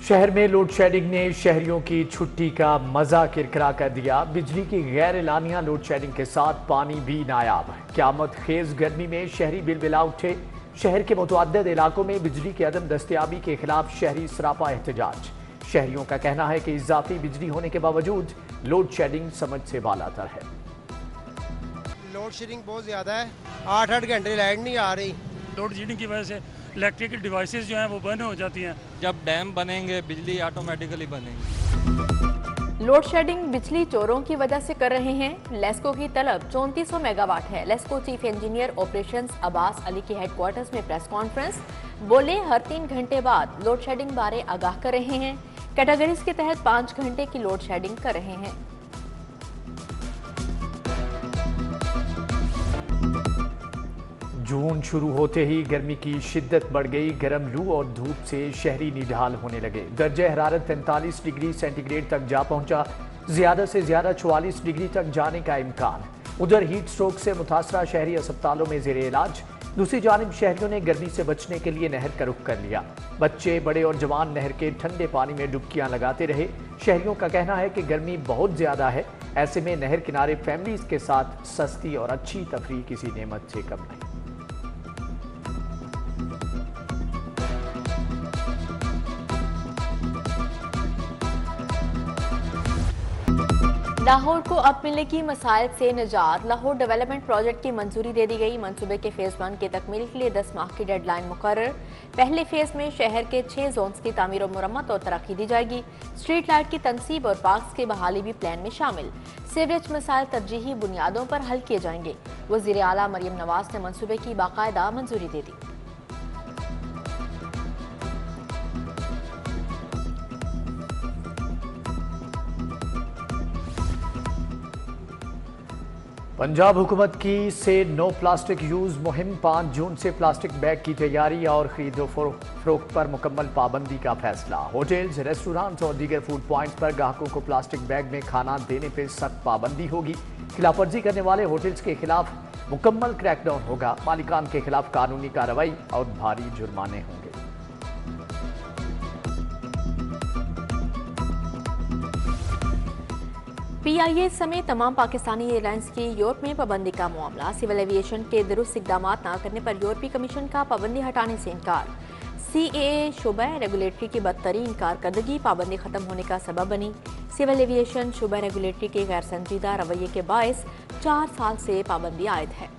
शहर में load shedding ने शहरियों की छुट्टी का मजा किरकिरा कर दिया। बिजली की गैर एलानिया लोड शेडिंग के साथ पानी भी नायाब। क़यामत खेज गर्मी में शहरी बिलबिला उठे। शहर के मुतअद्दिद इलाकों में बिजली की अदम दस्तयाबी के खिलाफ शहरी सरापा एहतजाज। शहरियों का कहना है कि इजाफी बिजली होने के बावजूद लोड शेडिंग समझ से बालातर है। लोड शेडिंग बहुत ज़्यादा है, 8-8 घंटे लाइट नहीं आ रही। लोड शेडिंग की वजह से इलेक्ट्रिकल डिवाइसेस जो हैं वो बंद हो जाती हैं। जब डैम बनेंगे बिजली ऑटोमेटिकली बनेगी। लोड शेडिंग बिजली चोरों की वजह से कर रहे हैं। लेस्को की तलब 3400 मेगावाट है। LESCO chief engineer operations Abbas Ali के हेडक्वार्टर्स में प्रेस कॉन्फ्रेंस बोले, हर 3 घंटे बाद लोड शेडिंग बारे आगाह कर रहे हैं। कैटेगरीज के तहत 5 घंटे की लोड शेडिंग कर रहे हैं। जून शुरू होते ही गर्मी की शिद्दत बढ़ गई। गर्म लू और धूप से शहरी निढाल होने लगे। दर्जे हरारत 45 डिग्री सेंटीग्रेड तक जा पहुंचा। ज्यादा से ज्यादा 44 डिग्री तक जाने का इम्कान। उधर हीट स्ट्रोक से मुतासरा शहरी अस्पतालों में जेर इलाज। दूसरी जानिब शहरियों ने गर्मी से बचने के लिए नहर का रुख कर लिया। बच्चे, बड़े और जवान नहर के ठंडे पानी में डुबकियां लगाते रहे। शहरियों का कहना है कि गर्मी बहुत ज्यादा है, ऐसे में नहर किनारे फैमिलीज के साथ सस्ती और अच्छी तफरीह किसी नेमत से कम नहीं। लाहौर को अब मिलेगी मसाइल से निजात। लाहौर डेवलपमेंट प्रोजेक्ट की मंजूरी दे दी गई। मंसूबे के फेज 1 की तकमील के लिए 10 माह की डेडलाइन मुकर्रर। पहले फेज में शहर के 6 जोन्स की तामीर और मुरम्मत और तरक्की दी जाएगी। स्ट्रीट लाइट की तनसीब और पार्क्स की बहाली भी प्लान में शामिल। सीवरेज मसाइल तरजीही बुनियादों पर हल किए जाएंगे। वज़ीर आला मरियम नवाज ने मंसूबे की बाकायदा मंजूरी दे दी। पंजाब हुकूमत की से नो प्लास्टिक यूज मुहिम। 5 जून से प्लास्टिक बैग की तैयारी और खरीदो फरोख्त पर मुकम्मल पाबंदी का फैसला। होटल्स, रेस्टोरेंट्स और दीगर फूड पॉइंट्स पर ग्राहकों को प्लास्टिक बैग में खाना देने पर सख्त पाबंदी होगी। खिलाफवर्जी करने वाले होटल्स के खिलाफ मुकम्मल क्रैकडाउन होगा। मालिकान के खिलाफ कानूनी कार्रवाई और भारी जुर्माने होंगे। PIA समेत तमाम पाकिस्तानी एयरलाइंस की यूरोप में पाबंदी का मामला। सिविल एविएशन के दुरुस्त इकदाम न करने पर यूरोपीय कमीशन का पाबंदी हटाने से इनकार। CAA शुबा रेगुलेटरी की बदतरीन कारकर्दगी पाबंदी खत्म होने का सबब बनी। सिविल एविएशन शुबा रेगुलेटरी के गैर संजीदा रवैये के बायस 4 साल से पाबंदी आयद है।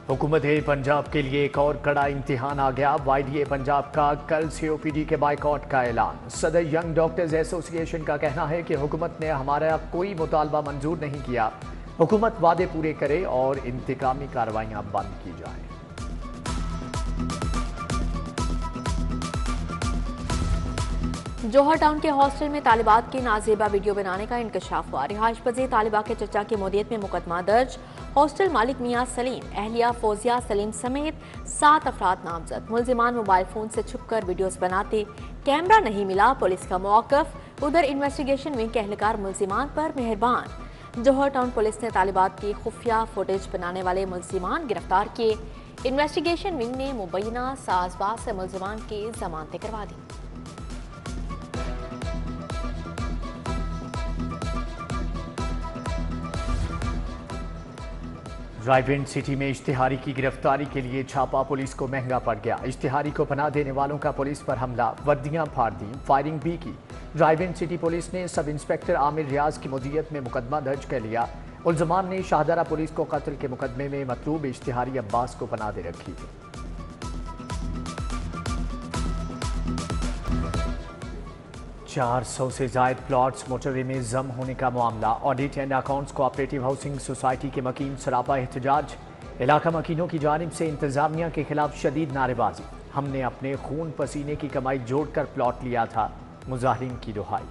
हुकूमत पंजाब के लिए एक और कड़ा इम्तिहान आ गया। YDA पंजाब का कल COPD के बाइकआउट का ऐलान। सदर यंग डॉक्टर्स एसोसिएशन का कहना है कि हुकूमत ने हमारा कोई मुतालबा मंजूर नहीं किया। हुकूमत वादे पूरे करे और इंतकामी कार्रवाइयां बंद की जाए। जोहर टाउन के हॉस्टल में तालिबात की नाजेबा वीडियो बनाने का इंकशाफ हुआ। रिहाइश पजीर तालिबा के चचा की मौदियत में मुकदमा दर्ज। हॉस्टल मालिक मियां सलीम, अहलिया फौजिया सलीम समेत 7 अफराद नामजद। मुलजिमान मोबाइल फोन से छुपकर वीडियोस बनाते। कैमरा नहीं मिला, पुलिस का मौकफ। उधर इन्वेस्टिगेशन विंग के एहलकार मुलजिमान पर मेहरबान। जोहर टाउन पुलिस ने तालिबात की खुफिया फुटेज बनाने वाले मुलजिमान गिरफ्तार किए। इन्वेस्टिगेशन विंग ने मुबैना साजबाज से मुलजिमान की जमानतें करवा दी। रायविंड सिटी में इश्तिहारी की गिरफ्तारी के लिए छापा पुलिस को महंगा पड़ गया। इश्तिहारी को पनाह देने वालों का पुलिस पर हमला, वर्दियां फाड़ दी, फायरिंग भी की। रायविंड सिटी पुलिस ने सब इंस्पेक्टर आमिर रियाज की मदीयत में मुकदमा दर्ज कर लिया। मुलजमान ने शाहदरा पुलिस को कत्ल के मुकदमे में मतलूब इश्तिहारी अब्बास को पनाह दे रखी थी। 400 से जायद प्लॉट्स मोटरवे में जम होने का मामला। Audit and accounts cooperative housing society के मकीन सरापा एहतजाज। इलाका मकीनों की जानिब से इंतजामिया के खिलाफ शदीद नारेबाजी। हमने अपने खून पसीने की कमाई जोड़कर प्लॉट लिया था, मुजाहिरीन की दुहाई।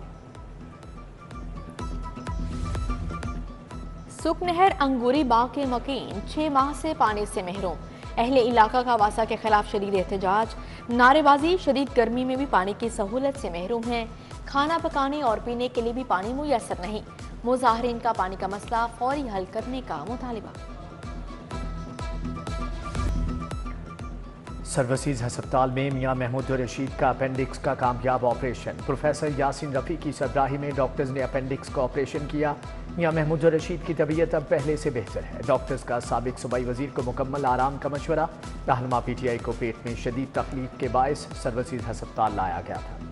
सुकनहर अंगूरी बाग के मकीन 6 माह से पानी से महरूम। अहले इलाका का वासा के खिलाफ शदीद एहतजाज, नारेबाजी। शदीद गर्मी में भी पानी की सहूलत से महरूम हैं। खाना पकाने और पीने के लिए भी पानी मुयसर नहीं। मुजाहिरीन का पानी का मसला फौरी हल करने का मुतालिबा। सर्वसीज अस्पताल में मियां महमूद रशीद का अपेंडिक्स का कामयाब ऑपरेशन। प्रोफेसर यासिन रफ़ी की सरबराही में डॉक्टर्स ने अपेंडिक्स का ऑपरेशन किया। मियां महमूद रशीद की तबीयत अब पहले से बेहतर है। डॉक्टर्स का साबिक सूबाई वजीर को मुकम्मल आराम का मशवरा। रहनुमा PTI को पेट में शदीद तकलीफ के बायस सर्वसीज अस्पताल लाया गया था।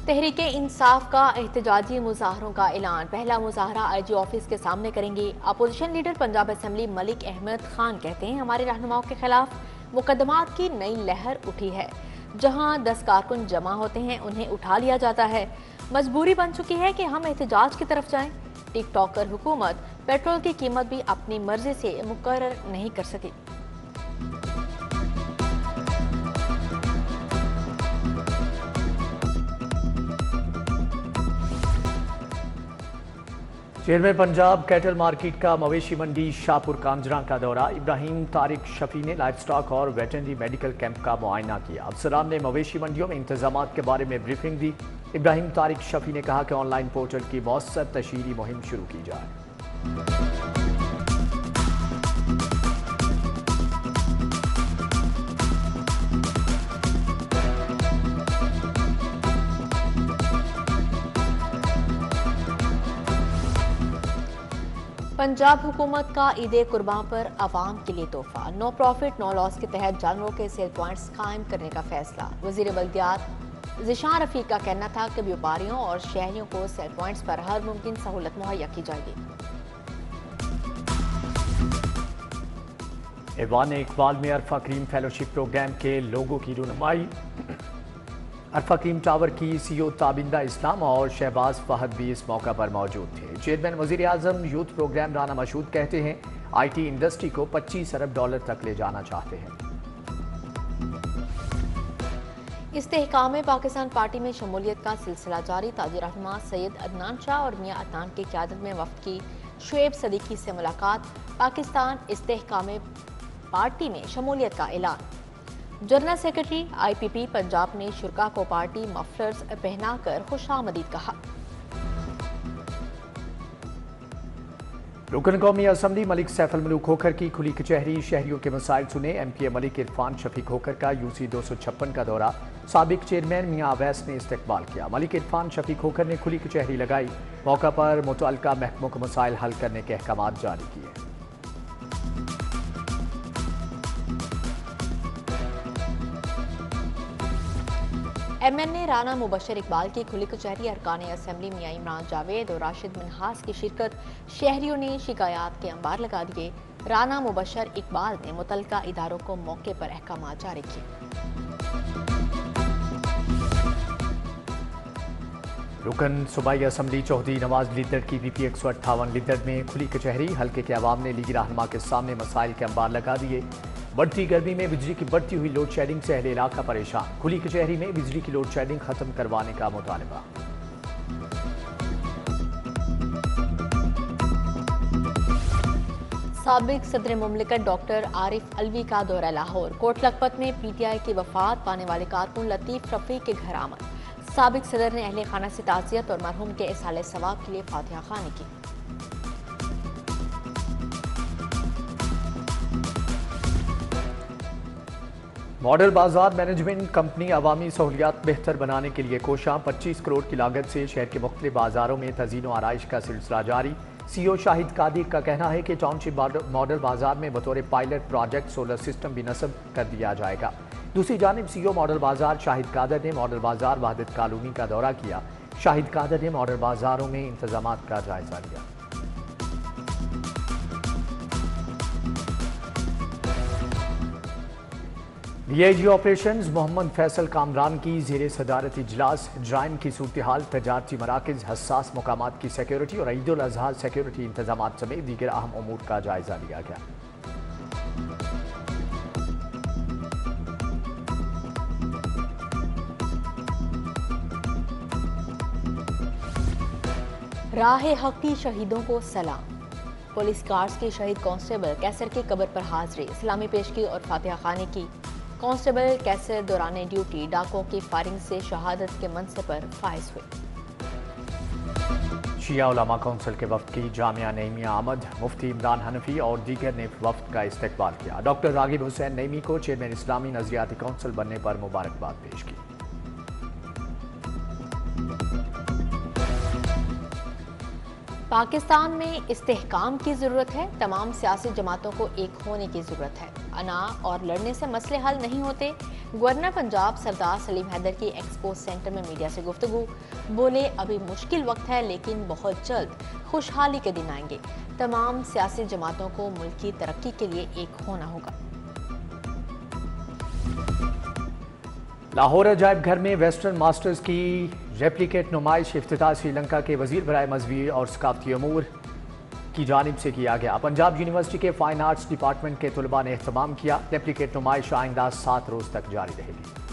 तहरीके इंसाफ का एहतजाजी मुजाहरों का ऐलान। पहला मुजाहरा IG ऑफिस के सामने करेंगे। Opposition leader Punjab assembly Malik Ahmad Khan कहते हैं, हमारे रहनुमाओं के खिलाफ मुकदमात की नई लहर उठी है। जहां 10 कारकुन जमा होते हैं उन्हें उठा लिया जाता है। मजबूरी बन चुकी है कि हम एहतजाज की तरफ जाएं। टिकटॉकर हुकूमत पेट्रोल की कीमत भी अपनी मर्जी से मुकर्रर नहीं कर सकी। चेयरमैन पंजाब कैटल मार्केट का मवेशी मंडी शाहपुर कांजरा का दौरा। इब्राहिम तारिक शफी ने लाइफ स्टॉक और वेटरनरी मेडिकल कैंप का मुआयना किया। अफसरान ने मवेशी मंडियों में इंतजाम के बारे में ब्रीफिंग दी। इब्राहिम तारिक शफी ने कहा कि ऑनलाइन पोर्टल की मौसर तशहीरी मुहिम शुरू की जाए। पंजाब हुकूमत का ईद कुर्बान पर आवाम के लिए तोहफा। नो प्रॉफिट नो लॉस के तहत जानवरों के सेल पॉइंट्स कायम करने का फैसला। वजीर बल्दियात ज़िशान रफ़ीक का कहना था कि व्यापारियों और शहरियों को सेल पॉइंट्स पर हर मुमकिन सहूलत मुहैया की जाएगी। ऐवान इकबाल में अरफा करीम फेलोशिप प्रोग्राम के लोगों की रुनुमाई। अरफा करीम टावर की CEO ताबिंदा इस्लाम और शहबाज फहद भी इस मौका पर मौजूद थे। चेयरमैन वज़ीर आज़म यूथ प्रोग्राम राना मशहूद कहते हैं, IT इंडस्ट्री को $25 अरब तक ले जाना चाहते हैं। इस्तेहकाम पाकिस्तान पार्टी में शमूलियत का सिलसिला जारी। ताजी रहनुमा सैयद अदनान शाह और मियां अदनान की क़यादत में वफ़द की शुएब सदीकी से मुलाकात। पाकिस्तान इस्तेहकाम पार्टी में शमूलियत का ऐलान। जनरल सेक्रेटरी IPP पंजाब ने शुरा को पार्टी मफलर्स पहनाकर खुशामदीद कहा। रुकन कौमी असम्बली मलिक सैफ अल मलूक खोखर की खुली कचहरी। शहरियों के मसाइल सुने। MPA मलिक इरफान शफीक खोखर का UC 256 का दौरा। साबिक चेयरमैन मियां अवैस ने इस्तकबाल किया। मलिक इरफान शफीक खोखर ने खुली कचहरी लगाई। मौका पर मुतअल्लिका महकमों को मसाइल हल करने के अहकाम जारी किए। MNA राना मुबशर इकबाल की खुली कचहरी। अरकान असेंबली मियां इमरान जावेद और राशिद मिनहास की शिरकत। शहरियों ने शिकायत के अंबार लगा दिए। राना मुबशर इकबाल ने मुतल्लिका इदारों को मौके पर अहकाम जारी किए। रुकन सूबाई असम्बली चौधरी नवाज लीदर की BP 158 लीदर में खुली कचहरी। हल्के के अवाम ने लीगी रहनुमा के सामने मसाइल के अंबार लगा दिए। बढ़ती गर्मी में बिजली की बढ़ती हुई लोड शेडिंग से अहले इलाका परेशान। खुली कचहरी में बिजली की लोड शेडिंग खत्म करवाने का मुतालबा। साबिक सदर मुमलिकत डॉक्टर आरिफ अलवी का दौरा लाहौर। कोट लखपत में PTI की वफात पाने वाले कारकुन लतीफ रफ़ी के घर आमद। साबिक सदर ने अहले खाना से ताज़ियत और मरहूम के इसाले सवाब के लिए फातिहा खानी की। मॉडल बाजार मैनेजमेंट कंपनी अवामी सहूलियात बेहतर बनाने के लिए कोशा। 25 करोड़ की लागत से शहर के मुख्तलिफ बाजारों में तज़ीन व आराइश का सिलसिला जारी। CEO शाहिद कादिर का कहना है कि टाउनशिप मॉडल बाजार में बतौर पायलट प्रोजेक्ट सोलर सिस्टम भी नस्ब कर दिया जाएगा। दूसरी जानिब CEO मॉडल बाजार शाहिद कादर ने मॉडल बाजार वहदत कॉलोनी का दौरा किया। शाहिद कादर ने मॉडल बाजारों में इंतजाम का जायजा लिया। DIG ऑपरेशंस मोहम्मद फैसल कामरान की ज़ेरे सदारत इजलास। जराइम की सूरत हाल, तजारती मराकज़, हसास मकामात की सिक्योरिटी और ईद उल अज़हा सिक्योरिटी इंतजाम समेत दीगर अहम उमूर का जायजा लिया गया। राह हक की शहीदों को सलाम। पुलिस गार्ड्स के शहीद कांस्टेबल कैसर की कब्र पर हाजिरी, इस्लामी पेशगी और फातिहा खानी की। कांस्टेबल कैसर दौरान ड्यूटी डाकों की फायरिंग से शहादत के मंसब पर फाइज हुए। शिया उलमा कौंसिल के वफ्द की जामिया नईमिया आमद, मुफ्ती इमरान हनफी और दीगर ने वफ्द का इस्तकबाल किया। डॉक्टर रागिब हुसैन नईमी को चेयरमैन इस्लामी नजरियाती कौंसिल बनने पर मुबारकबाद पेश की। पाकिस्तान में इस्तेहकाम की ज़रूरत है। तमाम सियासी जमातों को एक होने की ज़रूरत है। अना और लड़ने से मसले हल नहीं होते। गवर्नर पंजाब सरदार सलीम हैदर की एक्सपो सेंटर में मीडिया से गुफ्तगू। बोले, अभी मुश्किल वक्त है लेकिन बहुत जल्द खुशहाली के दिन आएंगे। तमाम सियासी जमातों को मुल्क की तरक्की के लिए एक होना होगा। लाहौर अजायब घर में वेस्टर्न मास्टर्स की रेप्लिकेट नुमाइश इफ्तिताह श्रीलंका के वजीर बराए मजहबी और सकाफती अमूर की जानिब से किया गया। पंजाब यूनिवर्सिटी के फाइन आर्ट्स डिपार्टमेंट के तलबा ने एहतमाम किया। रेप्लिकेट नुमाइश आइंदा 7 रोज तक जारी रहेगी।